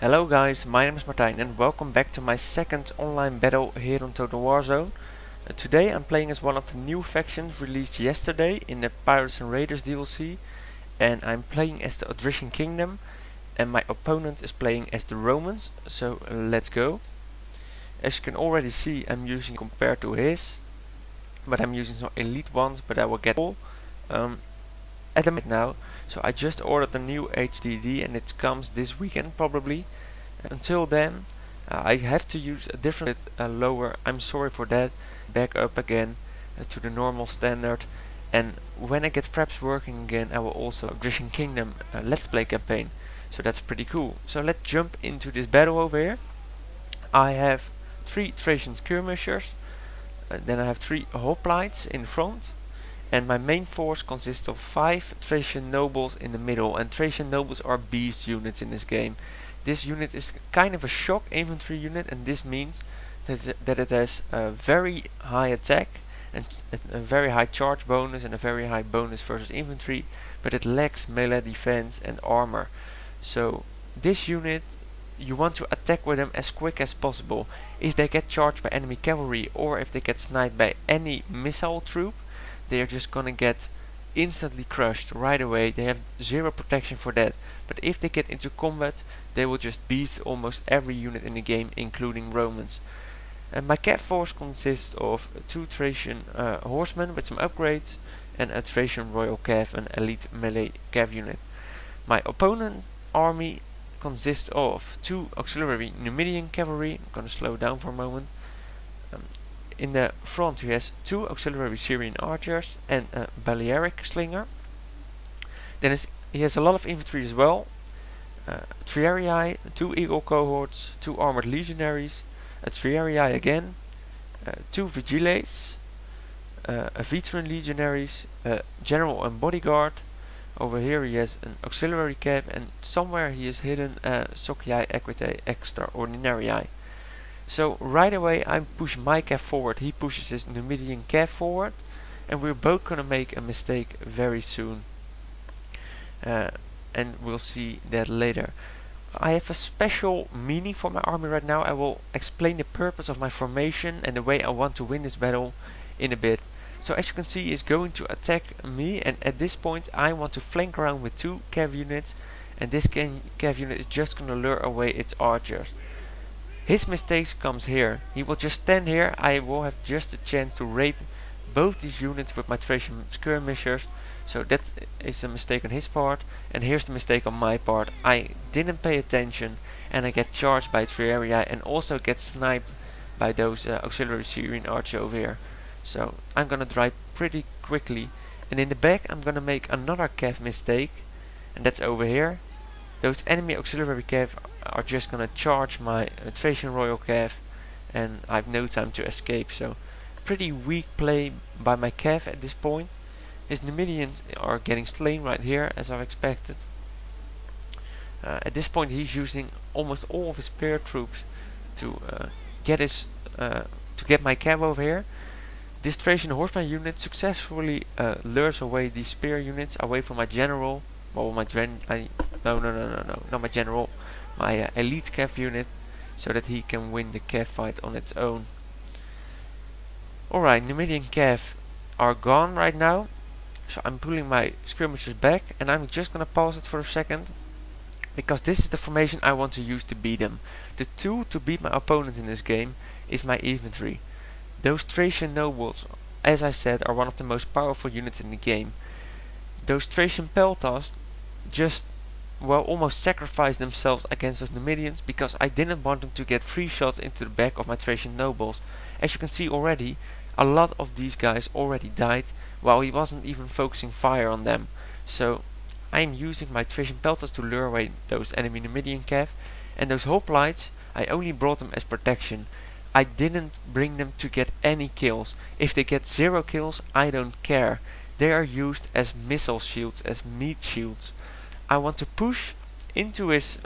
Hello guys, my name is Martijn and welcome back to my second online battle here on Total Warzone. Today I'm playing as one of the new factions released yesterday in the Pirates and Raiders DLC, and I'm playing as the Odrysian Kingdom and my opponent is playing as the Romans, so let's go. As you can already see, I'm using compared to his, but I'm using some elite ones, but I will get all at the minute now. So I just ordered a new HDD and it comes this weekend probably. Until then I have to use a different lower. I'm sorry for that. Back up again to the normal standard, and when I get fraps working again I will also Odrysian Kingdom Let's Play campaign. So that's pretty cool. So let's jump into this battle over here. I have 3 Thracian Skirmishers, then I have 3 Hoplites in front, and my main force consists of 5 Thracian nobles in the middle, and Thracian nobles are beast units in this game. This unit is kind of a shock infantry unit, and this means that it has a very high attack and a very high charge bonus and a very high bonus versus infantry, but it lacks melee defense and armor. So this unit, you want to attack with them as quick as possible. If they get charged by enemy cavalry or if they get sniped by any missile troop, they are just gonna get instantly crushed right away. They have zero protection for that. But if they get into combat, they will just beast almost every unit in the game, including Romans. And my cav force consists of 2 Thracian Horsemen with some upgrades and a Thracian Royal Cav, an elite melee cav unit. My opponent army consists of 2 Auxiliary Numidian Cavalry. I'm gonna slow down for a moment. In the front he has 2 auxiliary Syrian archers and a Balearic slinger. Then he has a lot of infantry as well. Triarii, 2 Eagle Cohorts, 2 Armoured Legionaries, a Triarii again, 2 Vigiles, a Veteran Legionaries, General and Bodyguard. Over here he has an Auxiliary Cav, and somewhere he has hidden a Socii, Equites, Extraordinarii. So right away I push my cav forward, he pushes his Numidian cav forward, and we're both gonna make a mistake very soon. And we'll see that later. I have a special meaning for my army right now. I will explain the purpose of my formation and the way I want to win this battle in a bit. So as you can see, he's going to attack me, and at this point I want to flank around with 2 cav units, and this cav unit is just gonna lure away its archers. His mistakes comes here. He will just stand here. I will have just a chance to rape both these units with my Thracian Skirmishers. So that is a mistake on his part, and here's the mistake on my part. I didn't pay attention and I get charged by Triarii and also get sniped by those auxiliary Syrian archers over here. So I'm gonna drive pretty quickly, and in the back I'm gonna make another cav mistake, and that's over here. Those enemy auxiliary cav are just gonna charge my Thracian Royal Cav, and I have no time to escape. So pretty weak play by my cav at this point. His Numidians are getting slain right here, as I've expected. At this point he's using almost all of his spear troops to get my cav over here. This Thracian Horseman unit successfully lures away these spear units away from my general. Well, my not my general, my elite cav unit, so that he can win the cav fight on its own. Alright, Numidian cav are gone right now, so I'm pulling my skirmishers back, and I'm just gonna pause it for a second, because this is the formation I want to use to beat them. The tool to beat my opponent in this game is my infantry. Those Thracian nobles, as I said, are one of the most powerful units in the game. Those Thracian peltas just, well, almost sacrificed themselves against those Numidians, because I didn't want them to get 3 shots into the back of my Thracian nobles. As you can see already, a lot of these guys already died while he wasn't even focusing fire on them. So I'm using my Thracian peltas to lure away those enemy Numidian cav, and those hoplites I only brought them as protection. I didn't bring them to get any kills. If they get 0 kills, I don't care. They are used as missile shields, as meat shields. I want to push into his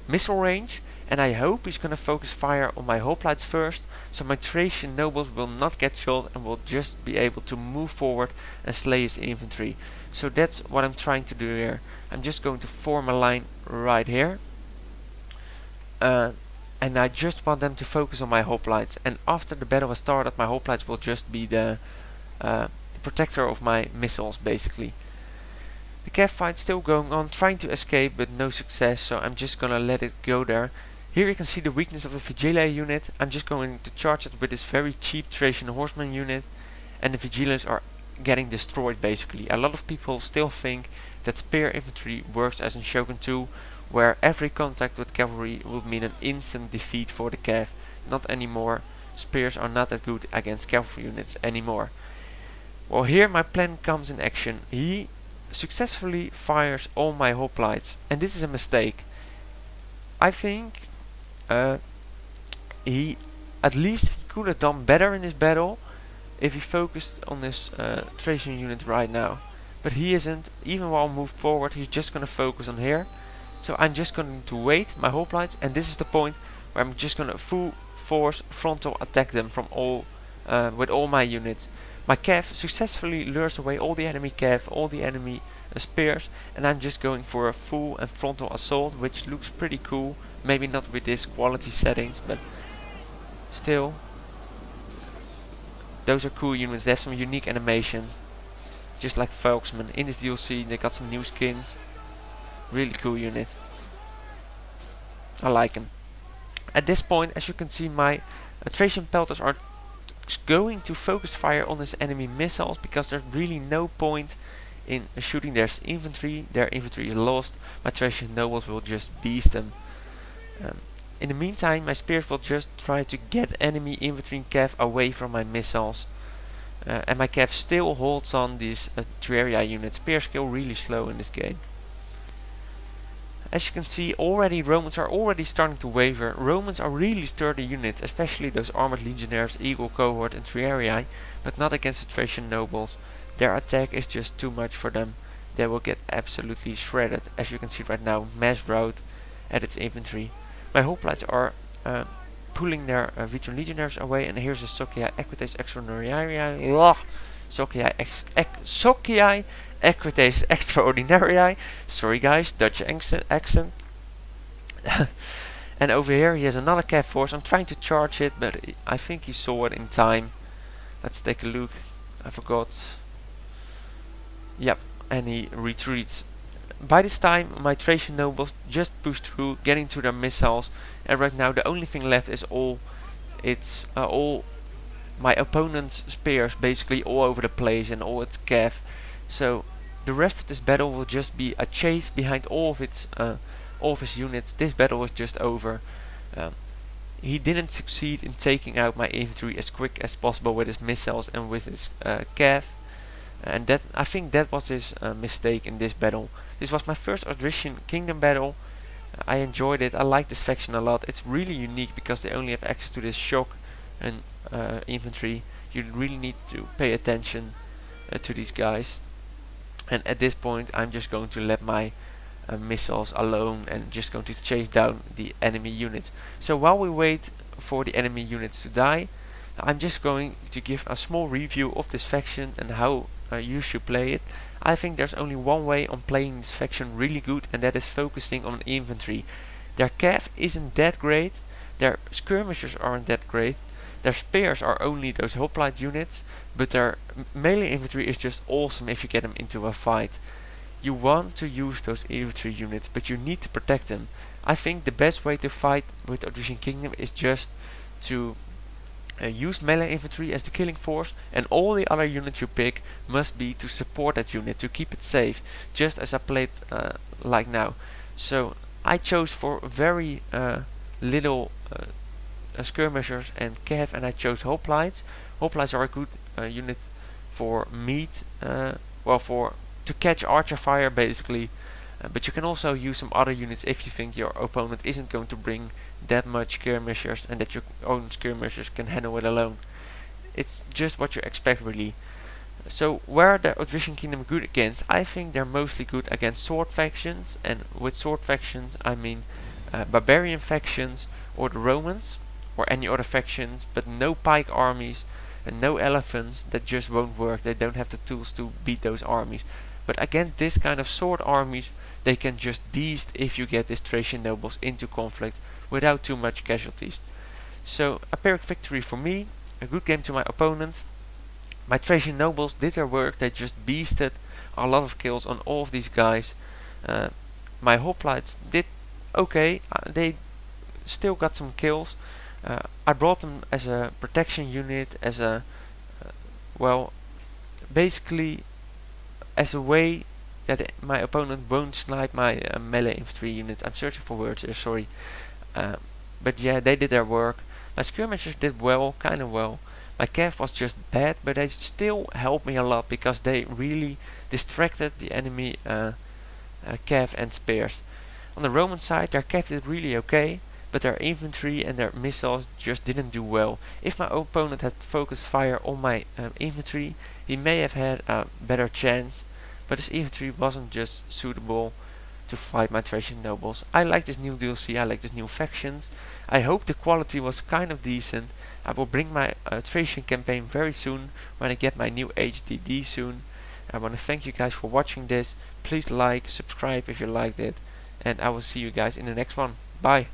missile range, and I hope he's gonna focus fire on my hoplites first, so my Thracian nobles will not get shot and will just be able to move forward and slay his infantry. So that's what I'm trying to do here. I'm just going to form a line right here. and I just want them to focus on my hoplites, and after the battle has started my hoplites will just be the protector of my missiles basically. The cav fight's still going on, trying to escape but no success, so I'm just gonna let it go there. Here you can see the weakness of the Vigiles unit. I'm just going to charge it with this very cheap Thracian Horsemen unit, and the Vigiles are getting destroyed basically. A lot of people still think that spear infantry works as in Shogun 2, where every contact with cavalry would mean an instant defeat for the cav. Not anymore. Spears are not that good against cavalry units anymore. Well, here my plan comes in action. He successfully fires all my hoplites, and this is a mistake. I think he at least could have done better in this battle if he focused on this Thracian unit right now, but he isn't. Even while moved forward, he's just gonna focus on here. So I'm just going to wait my hoplites, and this is the point where I'm just gonna full force frontal attack them from all with all my units. My cav successfully lures away all the enemy cav, all the enemy spears, and I'm just going for a full and frontal assault, which looks pretty cool. Maybe not with this quality settings, but still, those are cool units. They have some unique animation, just like Volksmen. In this DLC they got some new skins. Really cool unit. I like them. At this point, as you can see, my Thracian pelters are going to focus fire on this enemy missiles, because there's really no point in shooting their infantry. Their infantry is lost. My Thracian nobles will just beast them. In the meantime, my spears will just try to get enemy infantry and cav away from my missiles. And my cav still holds on these Triarii units. Spears kill really slow in this game. As you can see, already Romans are already starting to waver. Romans are really sturdy units, especially those Armoured Legionaires, Eagle Cohort and Triarii, but not against the Thracian nobles. Their attack is just too much for them. They will get absolutely shredded. As you can see right now, mass rout at its infantry. My hoplites are pulling their Veteran Legionaires away, and here's the Socii, Equites, Extraordinarii. Socii, Equites, Extraordinarii. Sorry guys, Dutch accent. And over here he has another cav force. I'm trying to charge it, but I think he saw it in time. Let's take a look. I forgot. Yep, and he retreats. By this time my Thracian nobles just push through, getting to their missiles, and right now the only thing left is all my opponent's spears basically all over the place and all its cav. So the rest of this battle will just be a chase behind all of his units. This battle is just over. He didn't succeed in taking out my infantry as quick as possible with his missiles and with his cav. And that, I think that was his mistake in this battle. This was my first Odrysian Kingdom battle. I enjoyed it. I like this faction a lot. It's really unique because they only have access to this shock and infantry. You really need to pay attention to these guys. And at this point I'm just going to let my missiles alone and just going to chase down the enemy units. So while we wait for the enemy units to die, I'm just going to give a small review of this faction and how you should play it. I think there's only one way on playing this faction really good, and that is focusing on infantry. Their cav isn't that great, their skirmishers aren't that great, their spears are only those hoplite units, but their melee infantry is just awesome if you get them into a fight. You want to use those infantry units, but you need to protect them. I think the best way to fight with Odrysian Kingdom is just to use melee infantry as the killing force, and all the other units you pick must be to support that unit, to keep it safe, just as I played like now. So I chose for very little skirmishers and cav, and I chose hoplites. Hoplites are a good unit for meat, to catch archer fire basically, but you can also use some other units if you think your opponent isn't going to bring that much skirmishers and that your own skirmishers can handle it alone. It's just what you expect really. So where are the Odrysian Kingdom good against? I think they're mostly good against sword factions, and with sword factions I mean barbarian factions or the Romans or any other factions, but no pike armies and no elephants. That just won't work. They don't have the tools to beat those armies. but against this kind of sword armies, they can just beast if you get these Thracian nobles into conflict without too much casualties. So a Pyrrhic victory for me, a good game to my opponent. My Thracian nobles did their work, they just beasted a lot of kills on all of these guys. My hoplites did okay, they still got some kills. I brought them as a protection unit, as a well, basically as a way that my opponent won't snipe my melee infantry units. I'm searching for words here, sorry. But yeah, they did their work. My skirmishers did well, kind of well. My cav was just bad, but they still helped me a lot because they really distracted the enemy cav and spears. On the Roman side, their cav did really okay, but their infantry and their missiles just didn't do well. If my opponent had focused fire on my infantry, he may have had a better chance, but his infantry wasn't just suitable to fight my Thracian nobles. I like this new DLC, I like this new factions. I hope the quality was kind of decent. I will bring my Thracian campaign very soon when I get my new HDD soon. I want to thank you guys for watching this. Please like, subscribe if you liked it, and I will see you guys in the next one. Bye.